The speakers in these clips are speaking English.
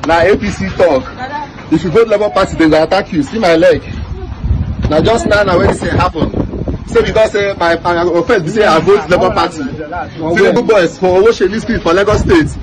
Now APC talk. If you vote Labour Party, they will attack you. See my leg. Now just now when this happen. So because my offense, say I vote Labour Party. Tinubu boys for Osun Street for Lagos State.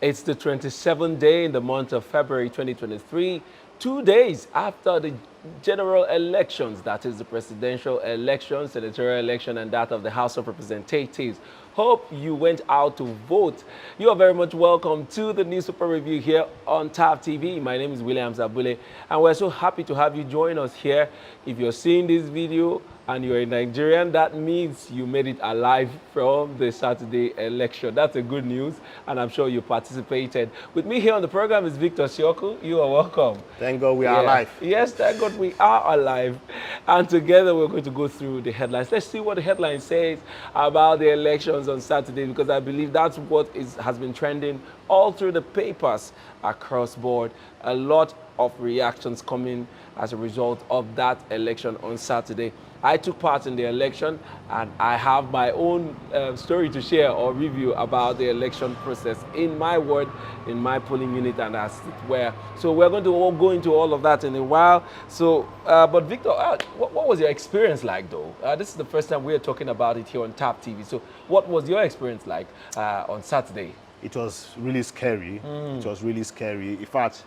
It's the 27th day in the month of February 2023, 2 days after the general elections, that is the presidential election, senatorial election, and that of the House of Representatives. Hope you went out to vote. You are very much welcome to the Newspaper Review here on Thavtv. My name is William Zabule, and we're so happy to have you join us here. If you're seeing this video and you're a Nigerian, that means you made it alive from the Saturday election. That's a good news, and I'm sure you participated. With me here on the program is Victor Sioku. You are welcome. Thank God we are alive. Yes, thank God we are alive. And together we're going to go through the headlines. Let's see what the headline says about the elections on Saturday, because I believe that's what has been trending all through the papers across board. A lot of reactions coming as a result of that election on Saturday. I took part in the election, and I have my own story to share or review about the election process in my ward, in my polling unit, and as it were. So we're going to all go into all of that in a while. So, but Victor, what was your experience like, though? This is the first time we're talking about it here on Thavtv. So what was your experience like on Saturday? It was really scary. It was really scary. In fact,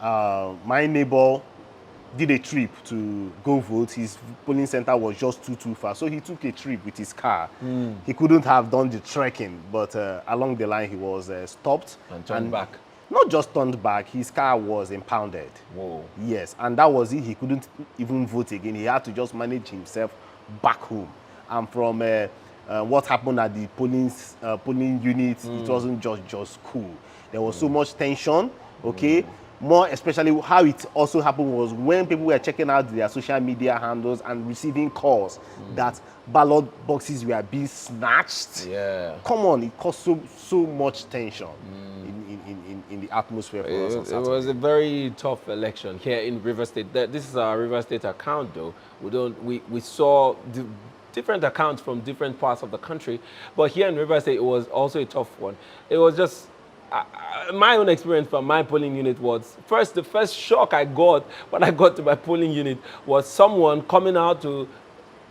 my neighbor did a trip to go vote. His polling center was just too far, so he took a trip with his car. He couldn't have done the trekking, but along the line he was stopped and turned back. Not just turned back, his car was impounded. Whoa. Yes, and that was it. He couldn't even vote again. He had to just manage himself back home. And from what happened at the polling unit, it wasn't just cool. There was so much tension, okay? More especially how it also happened was when people were checking out their social media handles and receiving calls that ballot boxes were being snatched. Yeah. Come on, it caused so much tension in the atmosphere for us on Saturday. It was a very tough election here in River State. This is our River State account, though. We saw different accounts from different parts of the country, but here in River State it was also a tough one. It was just my own experience from my polling unit was, the first shock I got when I got to my polling unit was someone coming out to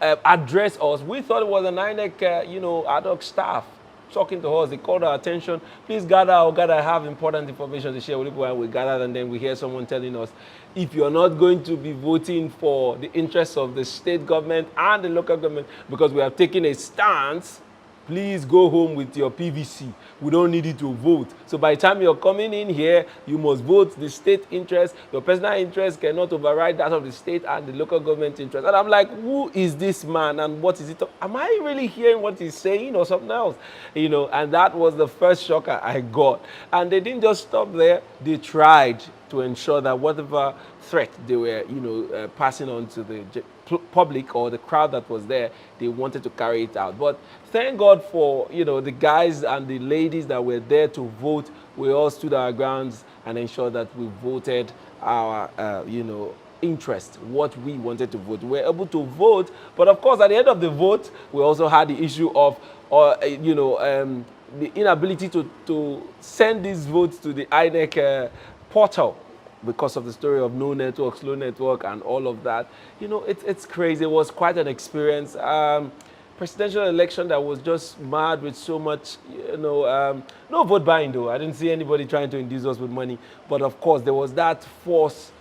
address us. We thought it was an INEC, ad hoc staff talking to us. They called our attention. Please gather, I have important information to share with people. And we gathered, and then we hear someone telling us, if you're not going to be voting for the interests of the state government and the local government, because we have taken a stance, please go home with your PVC. We don't need you to vote. So by the time you're coming in here, you must vote the state interest. Your personal interest cannot override that of the state and the local government interest. And I'm like, who is this man and what is it? Am I really hearing what he's saying or something else? And that was the first shock I got. And they didn't just stop there. They tried to ensure that whatever threat they were, passing on to the public or the crowd that was there, they wanted to carry it out. But thank God for, the guys and the ladies that were there to vote. We all stood our grounds and ensured that we voted our, interest, what we wanted to vote. We were able to vote, but of course, at the end of the vote, we also had the issue of, the inability to send these votes to the INEC portal, because of the story of no network, slow network, and all of that. It's crazy. It was quite an experience. Presidential election that was just mad with so much, no vote buying, though. I didn't see anybody trying to induce us with money. But of course, there was that force,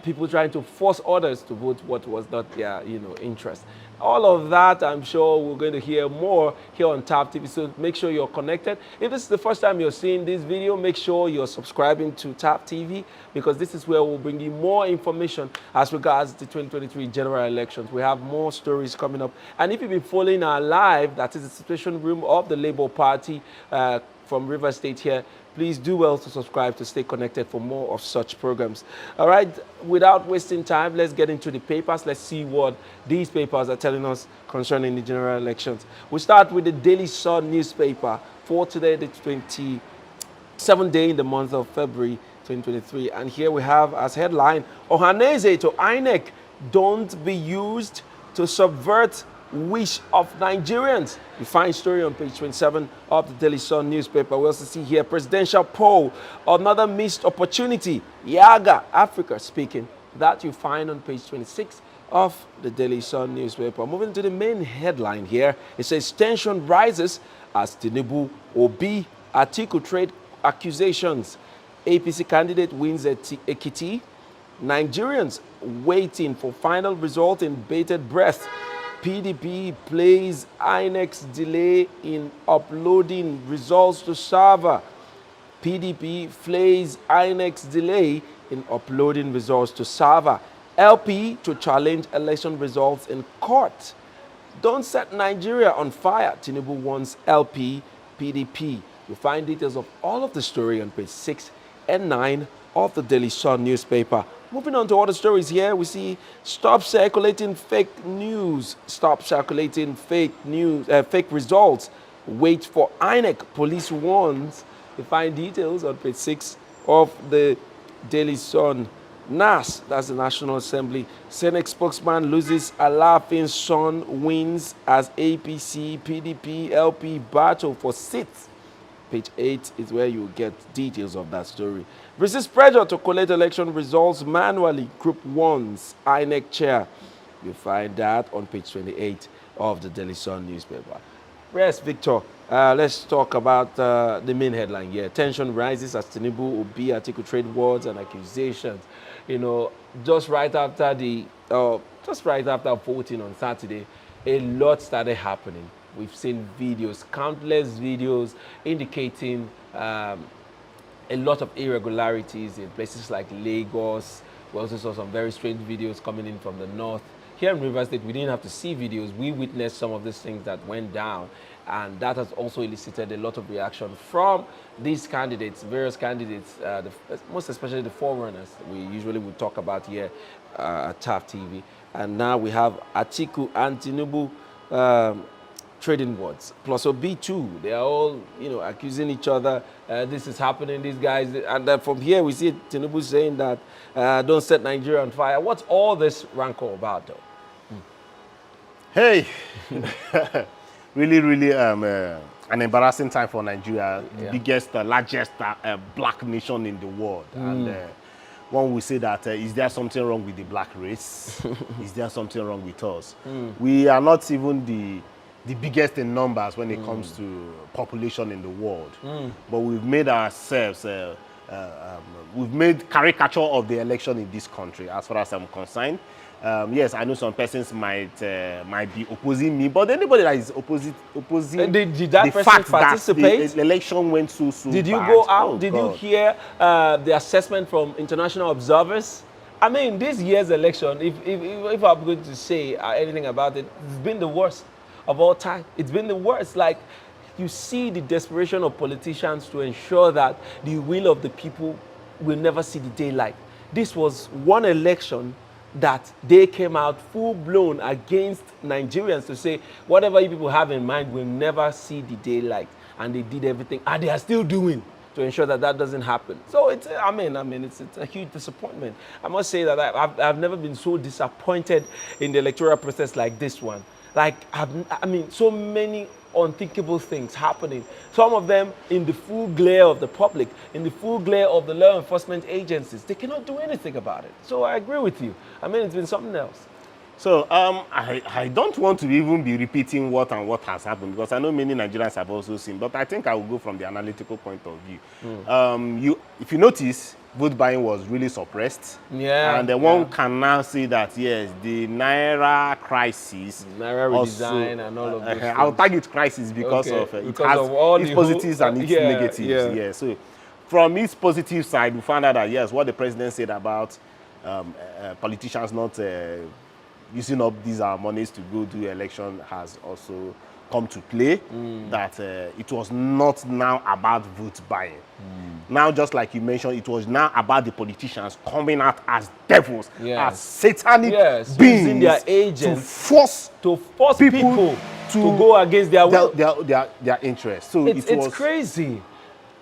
people trying to force others to vote what was not their, interest. All of that, I'm sure we're going to hear more here on Thavtv, so make sure you're connected. If this is the first time you're seeing this video, make sure you're subscribing to Thavtv, because this is where we'll bring you more information as regards the 2023 general elections. We have more stories coming up. And if you've been following our live, that is the Situation Room of the Labour Party, from River State here. Please do well to subscribe to stay connected for more of such programs. All right, without wasting time, let's get into the papers. Let's see what these papers are telling us concerning the general elections. We start with the Daily Sun newspaper for today, the 27th day in the month of February 2023. And here we have as headline, Ohaneze to INEC, don't be used to subvert wish of Nigerians. You find story on page 27 of the Daily Sun newspaper. We also see here presidential poll, another missed opportunity. Yaga, Africa speaking. That you find on page 26 of the Daily Sun newspaper. Moving to the main headline here, it says tension rises as Tinubu Obi Atiku trade accusations. APC candidate wins at Ekiti. Nigerians waiting for final result in bated breath. PDP plays INEC's delay in uploading results to server. PDP plays INEC's delay in uploading results to server. LP to challenge election results in court. Don't set Nigeria on fire. Tinubu wants LP, PDP. You'll find details of all of the story on page 6 and 9 of the Daily Sun newspaper. Moving on to other stories here, we see stop circulating fake news. Stop circulating fake news, fake results. Wait for INEC. Police warns. You find details on page 6 of the Daily Sun. NAS, that's the National Assembly. Senate spokesman loses a laughing son, wins as APC, PDP, LP battle for seats. Page 8 is where you get details of that story. Resist pressure to collect election results manually. Group 1's INEC chair. You find that on page 28 of the Daily Sun newspaper. Yes, Victor. Let's talk about the main headline here. Tension rises as Tinubu Obi Atiku trade words and accusations. You know, just right after voting on Saturday, a lot started happening. We've seen videos, countless videos indicating a lot of irregularities in places like Lagos. We also saw some very strange videos coming in from the north. Here in River State, we didn't have to see videos. We witnessed some of these things that went down. And that has also elicited a lot of reaction from these candidates, various candidates, most especially the forerunners we usually would talk about here at Thavtv. And now we have Atiku and Tinubu trading words. Plus Obi too. They are all, accusing each other. This is happening, these guys. And from here we see Tinubu saying that don't set Nigeria on fire. What's all this rancor about though? Hey, really, an embarrassing time for Nigeria, the biggest, largest black nation in the world. And one will say that, is there something wrong with the black race? Is there something wrong with us? We are not even the biggest in numbers when it comes to population in the world. But we've made ourselves, we've made caricature of the election in this country, as far as I'm concerned. Yes, I know some persons might be opposing me, but anybody that is opposing did that the person fact participate? that the election went so Did you bad. go out? Oh, Did God. you hear the assessment from international observers? I mean, this year's election, if I'm going to say anything about it, it's been the worst of all time. It's been the worst. Like, you see the desperation of politicians to ensure that the will of the people will never see the daylight. This was one election that they came out full-blown against Nigerians to say, whatever you people have in mind will never see the daylight. And they did everything, and they are still doing to ensure that that doesn't happen. So it's, it's a huge disappointment. I must say that I've never been so disappointed in the electoral process like this one. Like, so many unthinkable things happening. Some of them in the full glare of the public, in the full glare of the law enforcement agencies. They cannot do anything about it. So I agree with you. It's been something else. So I don't want to even be repeating what has happened, because I know many Nigerians have also seen, but I think I will go from the analytical point of view. If you notice, vote buying was really suppressed. Yeah. And then one can now say that, yes, the Naira crisis. Naira redesign and all of this. I'll target crisis because of it has of all its positives and its negatives. Yeah. So from its positive side, we found out that, yes, what the president said about politicians not using up these monies to go do election has also come to play, that it was not now about vote buying. Now, just like you mentioned, it was now about the politicians coming out as devils, as satanic beings, using their agents to force people to go against their will. their interests. So it's crazy.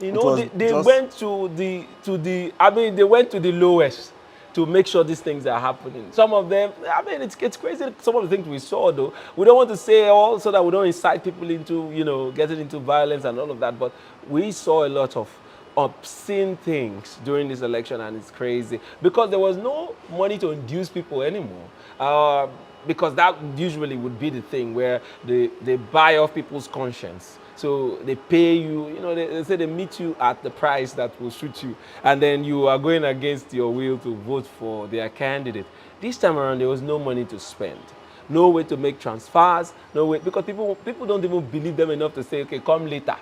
You know, they went to the I mean, they went to the lowest to make sure these things are happening. Some of them, I mean, it's crazy. Some of the things we saw, though, we don't want to say all so that we don't incite people into, you know, getting into violence and all of that. But we saw a lot of obscene things during this election, and it's crazy because there was no money to induce people anymore. Because that usually would be the thing where they buy off people's conscience. So they pay you, you know, they say they meet you at the price that will suit you. And then you are going against your will to vote for their candidate. This time around, there was no money to spend. No way to make transfers, no way, because people don't even believe them enough to say, okay, come later.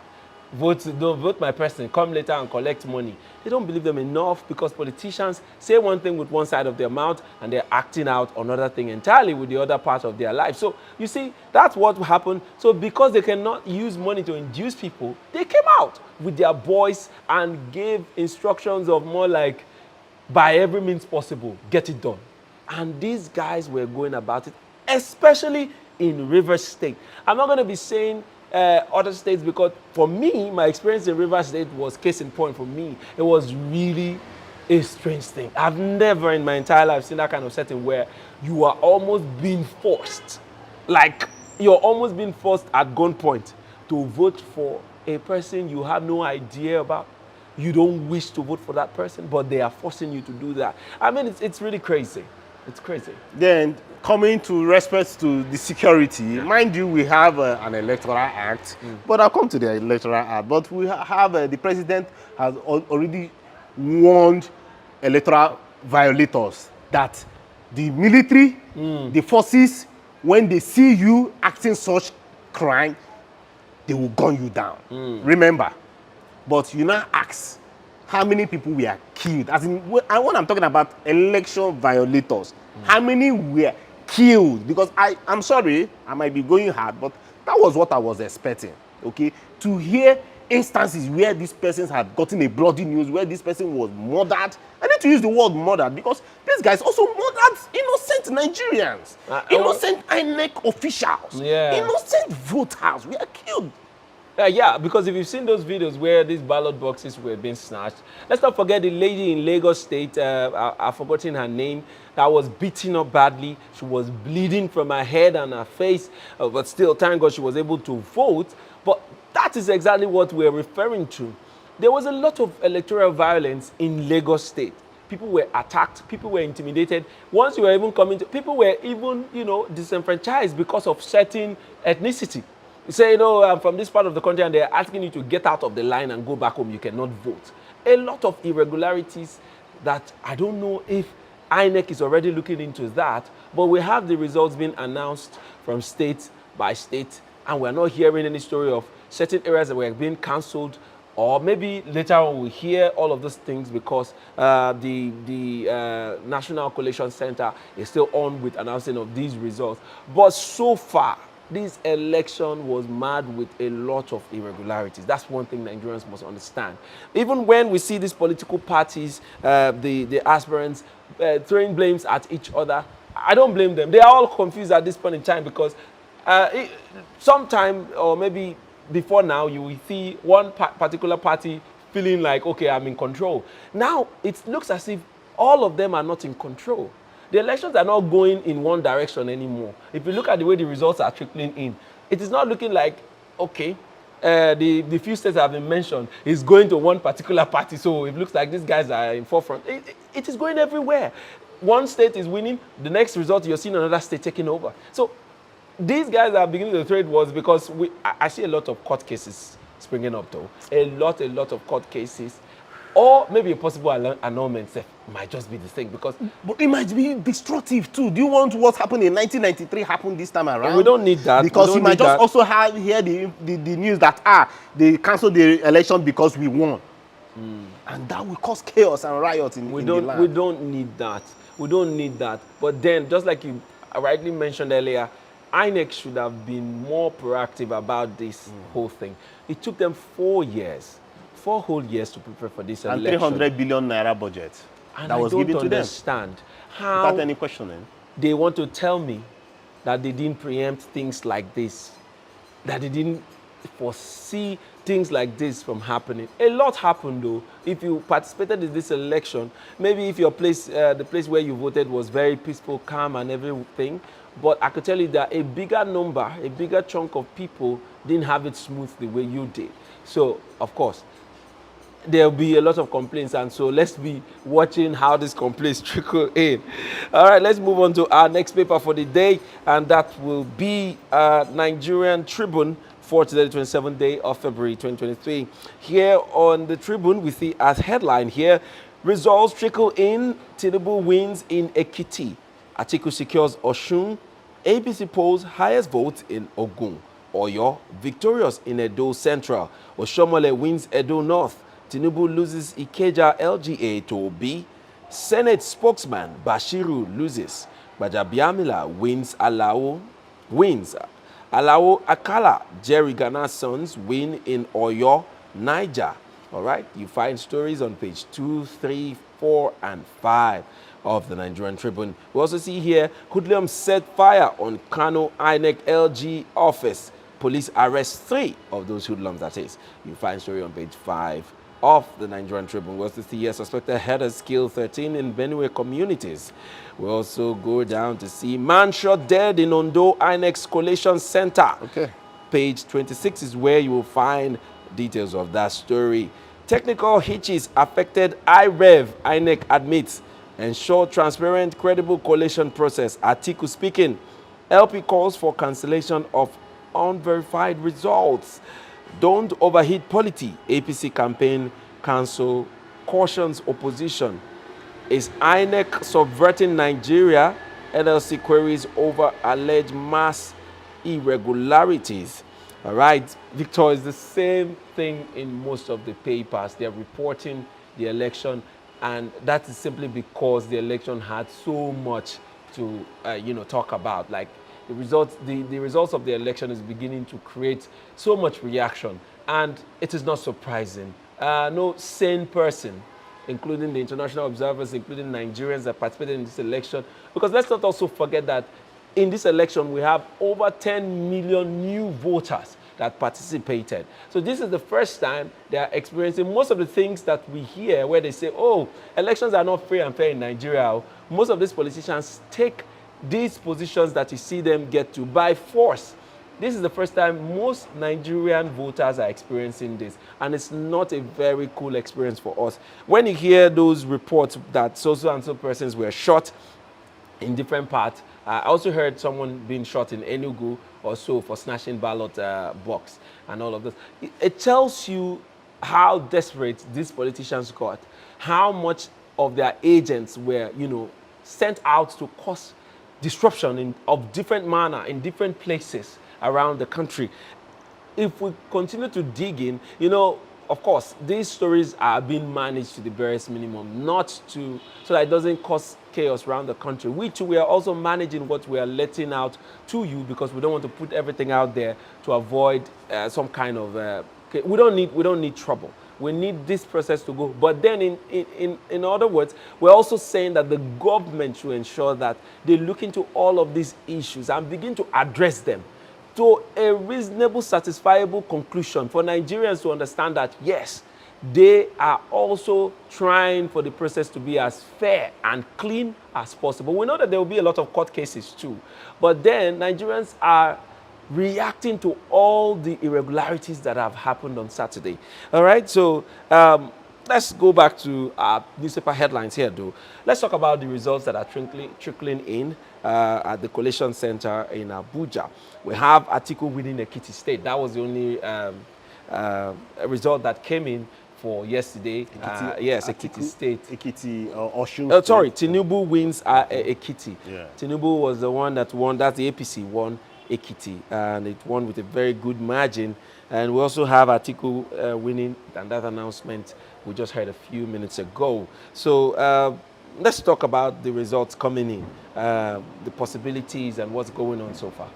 Don't vote my person, come later and collect money. They don't believe them enough because politicians say one thing with one side of their mouth and they're acting out another thing entirely with the other part of their life. So you see, that's what happened. So because they cannot use money to induce people, they came out with their voice and gave instructions of more like, by every means possible, get it done. And these guys were going about it, especially in Rivers State. I'm not going to be saying other states because for me, my experience in Rivers State was case in point for me. It was really a strange thing. I've never in my entire life seen that kind of setting where you are almost being forced. Like you're almost being forced at gunpoint to vote for a person you have no idea about. You don't wish to vote for that person, but they are forcing you to do that. I mean, it's really crazy. It's crazy. Then coming to respect to the security, mind you, we have an electoral act, but I'll come to the electoral act. But we have the president has already warned electoral violators that the military, the forces, when they see you acting such crime, they will gun you down. Remember, but you now ask, how many people were killed? As in, when I'm talking about election violators, how many were killed? Because I'm sorry, I might be going hard, but that was what I was expecting, okay? To hear instances where these persons had gotten a bloody news, where this person was murdered. I need to use the word murdered because these guys also murdered innocent Nigerians, innocent INEC officials, innocent voters were killed. Yeah, because if you've seen those videos where these ballot boxes were being snatched, let's not forget the lady in Lagos State, I've forgotten her name, that was beaten up badly. She was bleeding from her head and her face, but still, thank God she was able to vote. But that is exactly what we're referring to. There was a lot of electoral violence in Lagos State. People were attacked, people were intimidated. Once you were even coming to, people were even, you know, disenfranchised because of certain ethnicity. You say, you know, I'm from this part of the country and they're asking you to get out of the line and go back home. You cannot vote. A lot of irregularities that I don't know if INEC is already looking into that, but we have the results being announced from state by state, and we're not hearing any story of certain areas that were being cancelled, or maybe later on we'll hear all of those things because the National Collation Center is still on with announcing of these results. But so far, this election was marred with a lot of irregularities. That's one thing Nigerians must understand. Even when we see these political parties, the aspirants, throwing blames at each other, I don't blame them. They are all confused at this point in time because sometime, or maybe before now, you will see one particular party feeling like, okay, I'm in control. Now, it looks as if all of them are not in control. The elections are not going in one direction anymore. If you look at the way the results are trickling in, it is not looking like, okay, the few states that have been mentioned is going to one particular party. So it looks like these guys are in forefront. It is going everywhere. One state is winning. The next result, you're seeing another state taking over. So these guys are beginning to trade wars because I see a lot of court cases springing up, though. A lot of court cases. Or maybe a possible annulment might just be the thing because... But it might be destructive too. Do you want what happened in 1993 happen this time around? We don't need that. Because you might just also hear the news that, they cancelled the election because we won. And that will cause chaos and riots in the land. We don't need that. We don't need that. But then, just like you rightly mentioned earlier, INEC should have been more proactive about this whole thing. It took them 4 years, 4 whole years to prepare for this And election. 300 billion naira budget And that was given to them. I don't understand how Without any questioning. they want to tell me that they didn't preempt things like this, that they didn't foresee things like this from happening. A lot happened though. If you participated in this election, maybe if your place, the place where you voted was very peaceful, calm and everything, but I could tell you that a bigger number, a bigger chunk of people didn't have it smooth the way you did. So, of course, there'll be a lot of complaints, and so let's be watching how these complaints trickle in. All right, let's move on to our next paper for the day, and that will be Nigerian Tribune for today, the 27th day of February 2023. Here on the Tribune, we see as headline here, results trickle in, Tinubu wins in Ekiti. Atiku secures Osun, APC polls highest vote in Ogun. Oyo victorious in Edo Central. Oshomole wins Edo North. Tinubu loses Ikeja LGA to Obi. Senate spokesman Bashiru loses. Bajabiamila wins Alao Akala. Jerry Ghana's sons win in Oyo, Niger. All right, you find stories on page 2, 3, 4, and 5 of the Nigerian Tribune. We also see here, hoodlums set fire on Kano INEC LG office. Police arrest 3 of those hoodlums, that is. You find story on page 5 of the Nigerian Tribune. We also see here, suspected headers kill 13 in Benue communities. We also go down to see man shot dead in Ondo INEX Collation Center. Okay. Page 26 is where you will find details of that story. Technical hitches affected IREV, INEC admits. Ensure transparent, credible collation process. Atiku speaking. LP calls for cancellation of unverified results. Don't overheat polity. APC campaign cancel cautions opposition. Is INEC subverting Nigeria? NLC queries over alleged mass irregularities. All right, Victor, is the same thing in most of the papers. They're reporting the election, and that is simply because the election had so much to talk about. Like the results of the election is beginning to create so much reaction, and it is not surprising. No sane person, including the international observers, including Nigerians that participated in this election, because let's not also forget that in this election we have over 10 million new voters that participated. So this is the first time they are experiencing most of the things that we hear where they say, oh, elections are not free and fair in Nigeria. Most of these politicians take these positions that you see them get to by force. This is the first time most Nigerian voters are experiencing this, and it's not a very cool experience for us. When you hear those reports that so and so persons were shot in different parts, I also heard someone being shot in Enugu or so for snatching ballot box and all of this. It tells you how desperate these politicians got, how much of their agents were, sent out to cause disruption of different manner in different places around the country. If we continue to dig in, of course, these stories are being managed to the barest minimum, so that it doesn't cause chaos around the country. We too, we are also managing what we are letting out to you, because we don't want to put everything out there to avoid some kind of, we don't need trouble. We need this process to go. But then in other words, we're also saying that the government should ensure that they look into all of these issues and begin to address them to a reasonable, satisfiable conclusion for Nigerians to understand that, yes, they are also trying for the process to be as fair and clean as possible. We know that there will be a lot of court cases too, but then Nigerians are reacting to all the irregularities that have happened on Saturday. All right, so let's go back to our newspaper headlines here, though. Let's talk about the results that are trickling in at the Collation Center in Abuja. We have Atiku winning Ekiti State. That was the only result that came in for yesterday. Yes, Ekiti State. Ekiti, Osun. Sorry, Tinubu wins Ekiti. Yeah. Tinubu was the one that won. That's the APC won Ekiti, and it won with a very good margin. And we also have Atiku winning, and that announcement we just heard a few minutes ago. So let's talk about the results coming in, the possibilities and what's going on so far.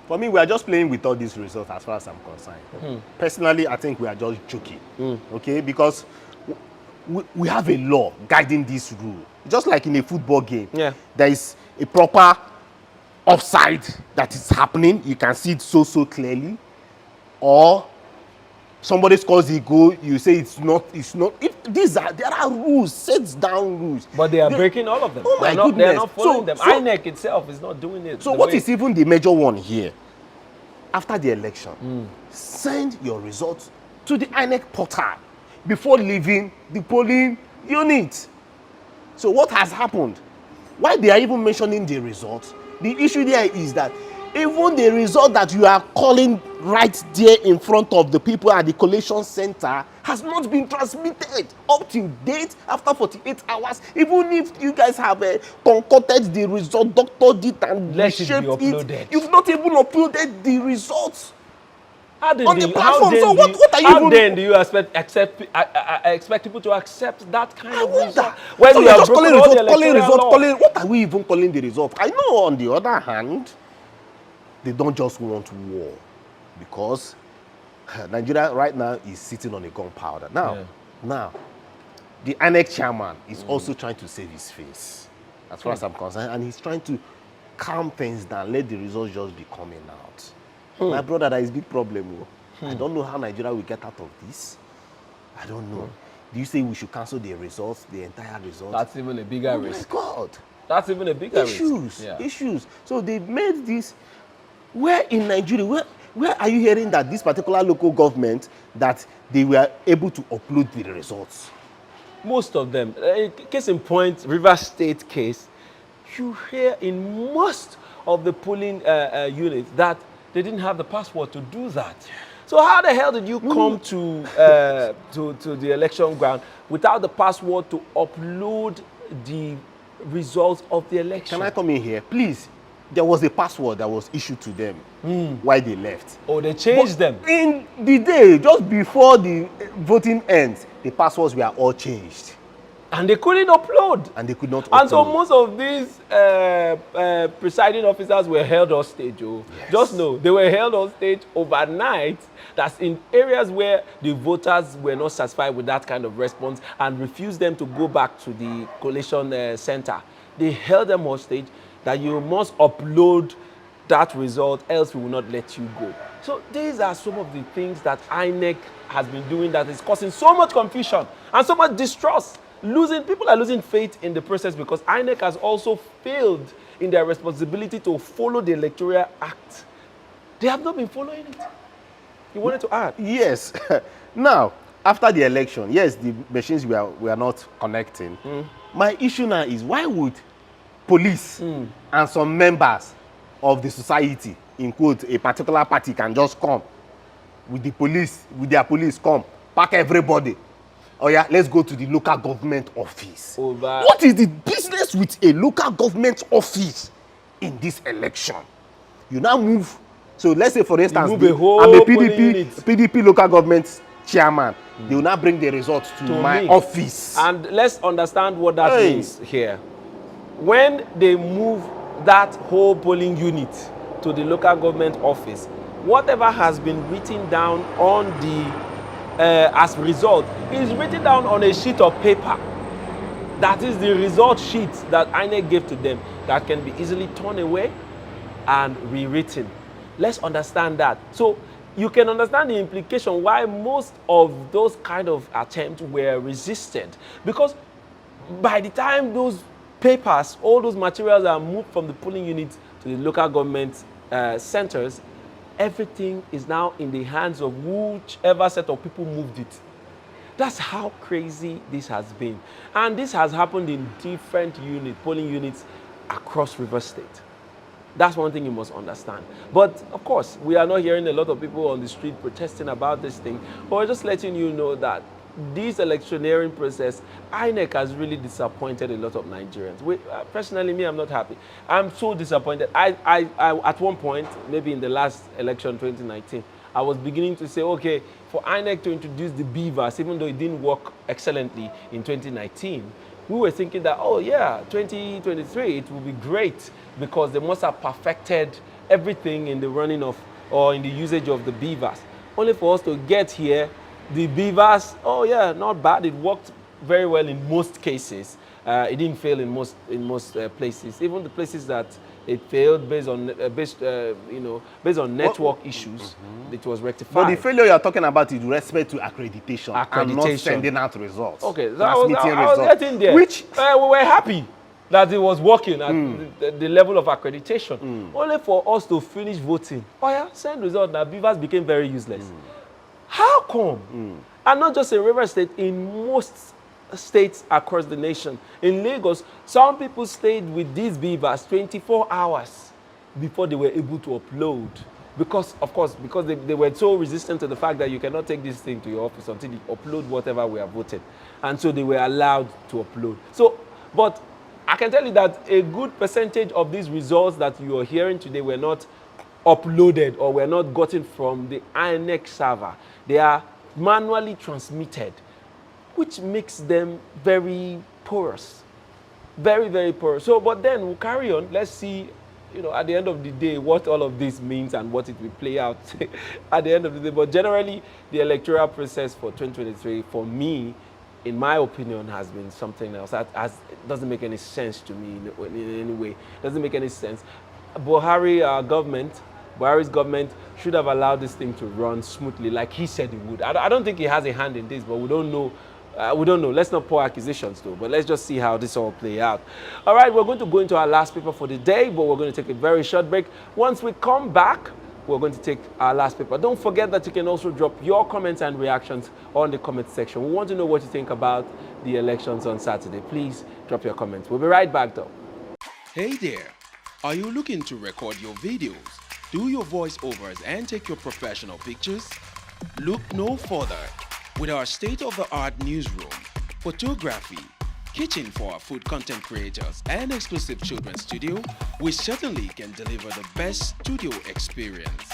For me, we are just playing with all these results as far as I'm concerned. Personally, I think we are just joking, okay? Because we have a law guiding this rule. Just like in a football game, there is a proper offside that is happening. You can see it so clearly. Or somebody scores a goal, you say it's not. If there are rules, set down rules. But they are breaking all of them. Oh my goodness. They are not following them. So, INEC itself is not doing it. So what is even the major one here? After the election, send your results to the INEC portal before leaving the polling unit. So what has happened? Why they are even mentioning the results? The issue there is that even the result that you are calling right there in front of the people at the collation center has not been transmitted up to date after 48 hours. Even if you guys have concocted the result, doctored it and reshaped it, you've not even uploaded the results on the platform. So what are you how then do you expect people to accept that kind of result? When so you are just calling result, what are we even calling the result? I know on the other hand, they don't just want war, because Nigeria right now is sitting on a gunpowder. Now, the INEC chairman is also trying to save his face, as far as I'm concerned, and he's trying to calm things down, let the results just be coming out. My brother, that is a big problem. I don't know how Nigeria will get out of this. I don't know. Do you say we should cancel the results, the entire results? That's even a bigger risk. Oh my God. That's even a bigger risk. Yeah. Issues. So they made this. Where in Nigeria, where are you hearing that this particular local government, that they were able to upload the results? Most of them. Case in point, Rivers State case, you hear in most of the polling units that they didn't have the password to do that. So how the hell did you come to the election ground without the password to upload the results of the election? Can I come in here? Please. There was a password that was issued to them while they left. Oh, they changed them? In the day, just before the voting ends, the passwords were all changed. And they couldn't upload. And they could not upload. And so most of these presiding officers were held on stage. Oh. Yes. Just know, they were held on stage overnight. That's in areas where the voters were not satisfied with that kind of response and refused them to go back to the collation center. They held them on stage that you must upload that result, else we will not let you go. So these are some of the things that INEC has been doing that is causing so much confusion and so much distrust. People are losing faith in the process because INEC has also failed in their responsibility to follow the Electoral Act. They have not been following it. You wanted to add? Yes. Now, after the election, yes, the machines we are not connecting. My issue now is, why would police and some members of the society, in quote, a particular party, can just come with the police, with their police, come, pack everybody. Oh yeah, let's go to the local government office. What is the business with a local government office in this election? You now move. So let's say, for instance, I'm a PDP local government chairman. They will now bring the results to my office. And let's understand what that means here. When they move that whole polling unit to the local government office, whatever has been written down on the as result is written down on a sheet of paper. That is the result sheet that INEC gave to them, that can be easily torn away and rewritten. Let's understand that. So you can understand the implication why most of those kind of attempts were resisted. Because by the time those papers, all those materials are moved from the polling unit to the local government centers, everything is now in the hands of whichever set of people moved it. That's how crazy this has been. And this has happened in different polling units across Rivers State. That's one thing you must understand. But of course, we are not hearing a lot of people on the street protesting about this thing, but we're just letting you know that this electioneering process, INEC has really disappointed a lot of Nigerians. Personally, me, I'm not happy. I'm so disappointed. I at one point, maybe in the last election, 2019, I was beginning to say, okay, for INEC to introduce the beavers, even though it didn't work excellently in 2019, we were thinking that, oh yeah, 2023, it will be great because they must have perfected everything in the running of or in the usage of the beavers. Only for us to get here, the beavers, oh yeah, not bad. It worked very well in most cases. It didn't fail in most places. Even the places that it failed based on based on network issues, it was rectified. But the failure you are talking about is with respect to accreditation and not sending out results. Okay, so I was getting there. Which we were happy that it was working at the level of accreditation. Only for us to finish voting. Oh yeah, send result. Now beavers became very useless. How come? And not just in Rivers State, in most states across the nation. In Lagos, some people stayed with these beavers 24 hours before they were able to upload. Because, of course, because they were so resistant to the fact that you cannot take this thing to your office until you upload whatever we have voted. And so they were allowed to upload. So, but I can tell you that a good percentage of these results that you are hearing today were not uploaded or were not gotten from the INEC server. They are manually transmitted, which makes them very porous. Very, very porous. So, but then we'll carry on. Let's see, at the end of the day, what all of this means and what it will play out at the end of the day. But generally, the electoral process for 2023, for me, in my opinion, has been something else. That doesn't make any sense to me in any way. Doesn't make any sense. Buhari's government should have allowed this thing to run smoothly, like he said he would. I don't think he has a hand in this, but we don't know. We don't know. Let's not pour accusations, though. But let's just see how this all play out. All right, we're going to go into our last paper for the day, but we're going to take a very short break. Once we come back, we're going to take our last paper. Don't forget that you can also drop your comments and reactions on the comment section. We want to know what you think about the elections on Saturday. Please drop your comments. We'll be right back, though. Hey there. Are you looking to record your videos, do your voiceovers, and take your professional pictures? Look no further. With our state-of-the-art newsroom, photography, kitchen for our food content creators, and exclusive children's studio, we certainly can deliver the best studio experience.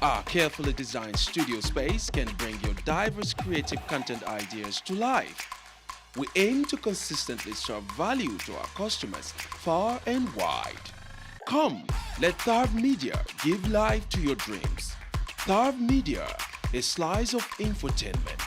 Our carefully designed studio space can bring your diverse creative content ideas to life. We aim to consistently serve value to our customers far and wide. Come, let Thavtv Media give life to your dreams. Thavtv Media, a slice of infotainment.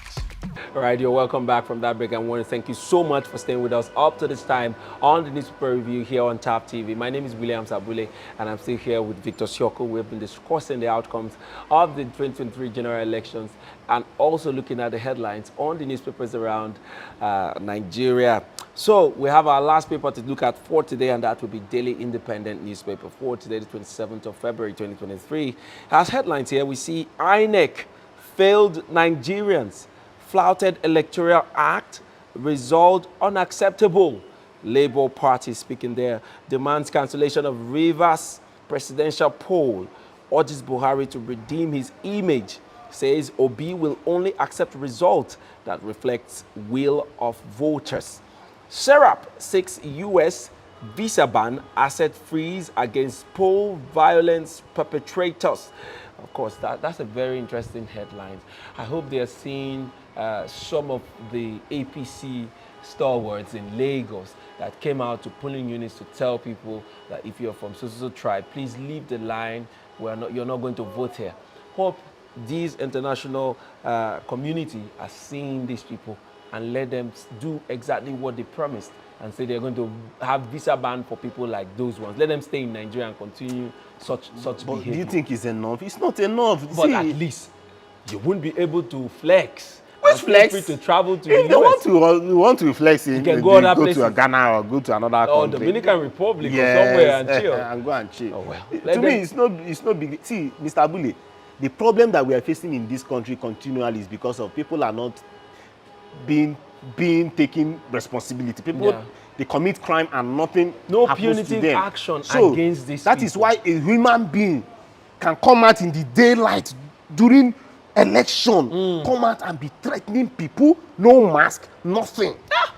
All right, you're welcome back from that break. I want to thank you so much for staying with us up to this time on the newspaper review here on Thavtv. My name is William Sabule, and I'm still here with Victor Sioko. We've been discussing the outcomes of the 2023 general elections and also looking at the headlines on the newspapers around Nigeria. So we have our last paper to look at for today, and that will be Daily Independent newspaper for today, the 27th of February, 2023. As headlines here, we see INEC failed Nigerians. Flouted Electoral Act, result unacceptable. Labour Party speaking there, demands cancellation of Rivers presidential poll, urges Buhari to redeem his image, says Obi will only accept result that reflects will of voters. Serap seeks U.S. visa ban, asset freeze against poll violence perpetrators. Of course, that's a very interesting headline. I hope they are seeing some of the APC stalwarts in Lagos that came out to polling units to tell people that if you're from so tribe, please leave the line. You're not going to vote here. Hope these international community are seeing these people and let them do exactly what they promised and say they're going to have visa ban for people like those ones. Let them stay in Nigeria and continue such behavior. Do you think it's enough? It's not enough. But at least you wouldn't be able to flex. What's flex? Free to travel to if the US. They want to flex, you can go to Ghana or go to another country. Dominican Republic or somewhere and chill. And go and chill. Oh, well. To me, it's not big. See, Mr. Abule, the problem that we are facing in this country continually is because of people are not being taking responsibility. People they commit crime and nothing happens to them. Action so against this. That is why a human being can come out in the daylight during election, come out and be threatening people, no mask, nothing,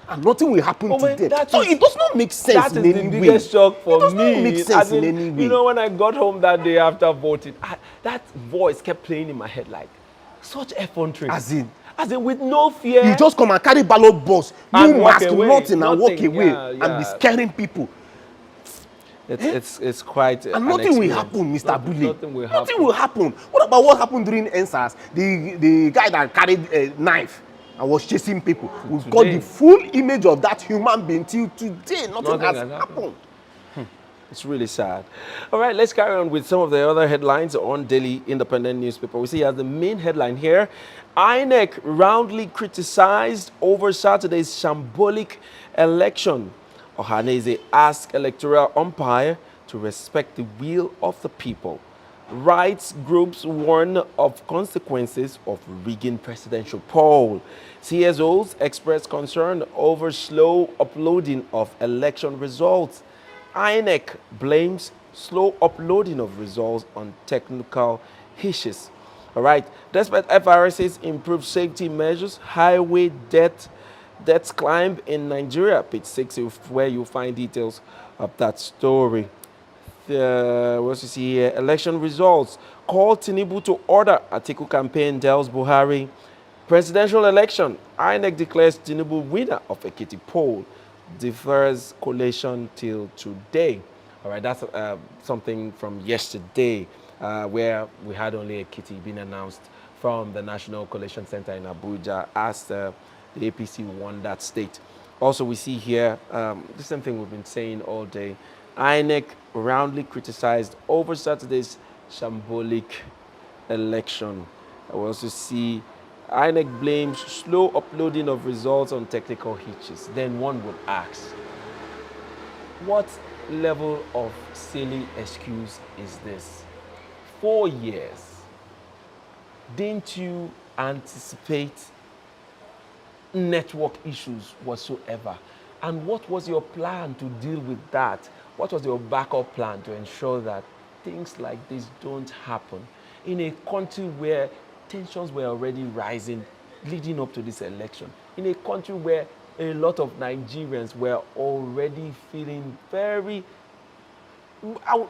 and nothing will happen to them. So it does not make sense in any way. That is the biggest shock for me. It does not make sense in any way. You know, when I got home that day after voting, that voice kept playing in my head like, such effrontery. As in with no fear. You just come and carry ballot box, no mask, nothing, and walk away and and be scaring people. It's quite and nothing will happen, Mr. Bully. Nothing will happen. Nothing will happen. What about what happened during NSAS? The guy that carried a knife and was chasing people. We've got the full image of that human being till today. Nothing has happened. It's really sad. All right, let's carry on with some of the other headlines on Daily Independent newspaper. We see as the main headline here, INEC roundly criticized over Saturday's shambolic election. Ohaneze asked electoral umpire to respect the will of the people. Rights groups warn of consequences of rigging presidential poll. CSOs express concern over slow uploading of election results. INEC blames slow uploading of results on technical issues. All right. Despite FRS's improved safety measures, highway deaths climb in Nigeria. Page 6, where you'll find details of that story. What you see here? Election results. Call Tinubu to order. Atiku campaign tells Buhari. Presidential election. INEC declares Tinubu winner of Ekiti poll. Defers collation till today. All right, that's something from yesterday, where we had only Ekiti being announced from the National Collation Center in Abuja as the APC won that state. Also, we see here the same thing we've been saying all day. INEC roundly criticized over Saturday's shambolic election. We also see INEC blames slow uploading of results on technical hitches. Then one would ask, what level of silly excuse is this? 4 years. Didn't you anticipate network issues whatsoever? And what was your plan to deal with that? What was your backup plan to ensure that things like this don't happen in a country where tensions were already rising leading up to this election, in a country where a lot of Nigerians were already feeling very,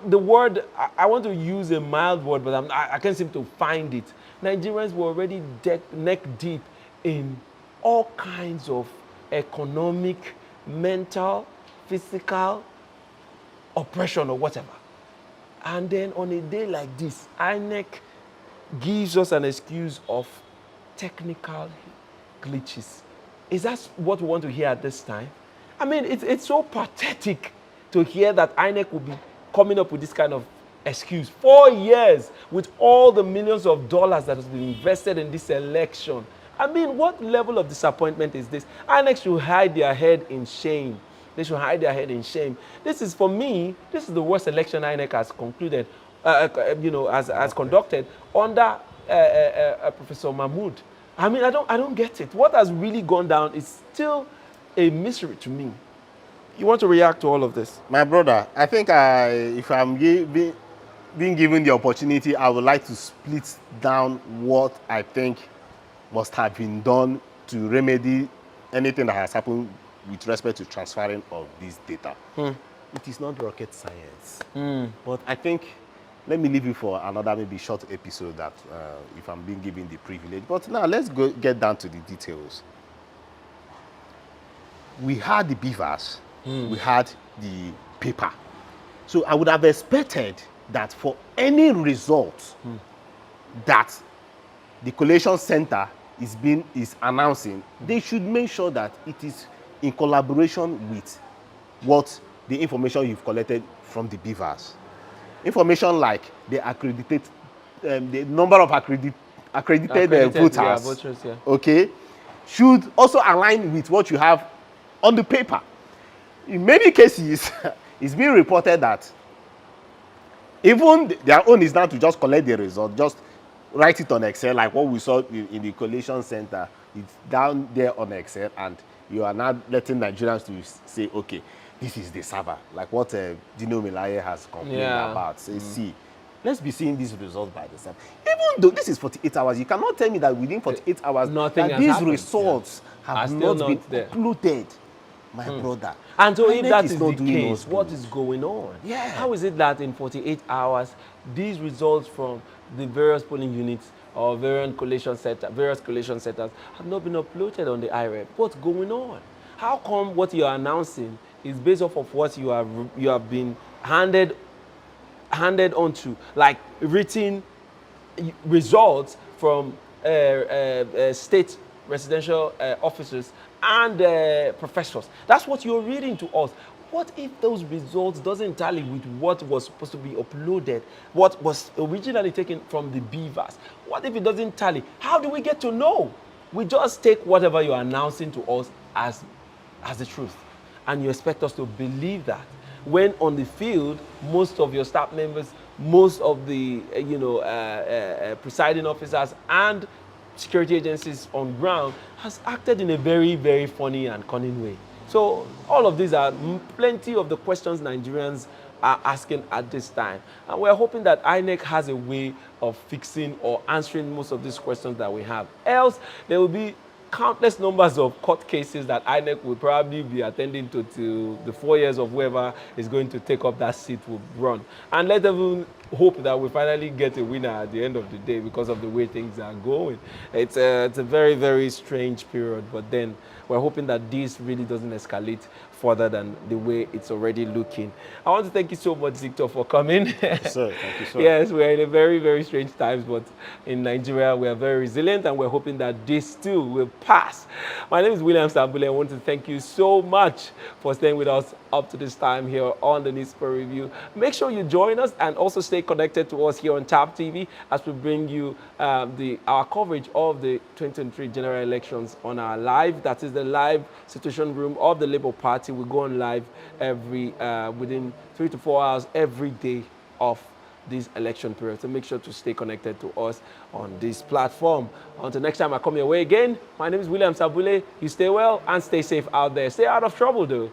the word, I want to use a mild word, but I can't seem to find it. Nigerians were already neck deep in all kinds of economic, mental, physical oppression or whatever. And then on a day like this, INEC gives us an excuse of technical glitches. Is that what we want to hear at this time? I mean, it's so pathetic to hear that INEC will be coming up with this kind of excuse. 4 years with all the millions of dollars that has been invested in this election. I mean, what level of disappointment is this? INEC should hide their head in shame. They should hide their head in shame. This is, for me, this is the worst election INEC has concluded. As conducted under Professor Mahmood. I mean, I don't get it. What has really gone down is still a mystery to me. You want to react to all of this? My brother, I think if I'm being given the opportunity, I would like to split down what I think must have been done to remedy anything that has happened with respect to transferring of this data. It is not rocket science. But I think, let me leave you for another maybe short episode that if I'm being given the privilege. But now let's get down to the details. We had the beavers, we had the paper. So I would have expected that for any result that the collation center is announcing, they should make sure that it is in collaboration with what the information you've collected from the beavers. Information like the the number of accredited voters, yeah. Okay, should also align with what you have on the paper. In many cases, it's being reported that even their own is now to just collect the result, just write it on Excel, like what we saw in the collation center. It's down there on Excel, and you are now letting Nigerians to say, okay, this is the server, like what Dino Melaye has complained about. Say, see, let's be seeing these results by the server. Even though this is 48 hours, you cannot tell me that within 48 hours that these results have not been uploaded, my brother. And so if that is the case, what is going on? Yeah. How is it that in 48 hours, these results from the various polling units or various collation centers have not been uploaded on the IREP? What's going on? How come what you're announcing is based off of what you have been handed onto, like written results from state residential officers and professors. That's what you're reading to us. What if those results doesn't tally with what was supposed to be uploaded, what was originally taken from the beavers? What if it doesn't tally? How do we get to know? We just take whatever you're announcing to us as the truth, and you expect us to believe that, when on the field, most of your staff members, most of the presiding officers and security agencies on ground has acted in a very, very funny and cunning way. So all of these are plenty of the questions Nigerians are asking at this time. And we're hoping that INEC has a way of fixing or answering most of these questions that we have. Else, there will be countless numbers of court cases that INEC will probably be attending to till the 4 years of whoever is going to take up that seat will run. And let them hope that we finally get a winner at the end of the day because of the way things are going. It's a very, very strange period, but then we're hoping that this really doesn't escalate further than the way it's already looking. I want to thank you so much, Victor, for coming. Sir, thank you, sir. Yes, we're in a very, very strange times, but in Nigeria, we are very resilient, and we're hoping that this too will pass. My name is William Sambule. I want to thank you so much for staying with us up to this time here on the Newspaper Review. Make sure you join us and also stay connected to us here on Thavtv as we bring you our coverage of the 2023 general elections on our live. That is the live situation room of the Labour Party. We go on live every within 3 to 4 hours every day of this election period. So make sure to stay connected to us on this platform. Until next time I come your way again, my name is William Sabule. You stay well and stay safe out there. Stay out of trouble though.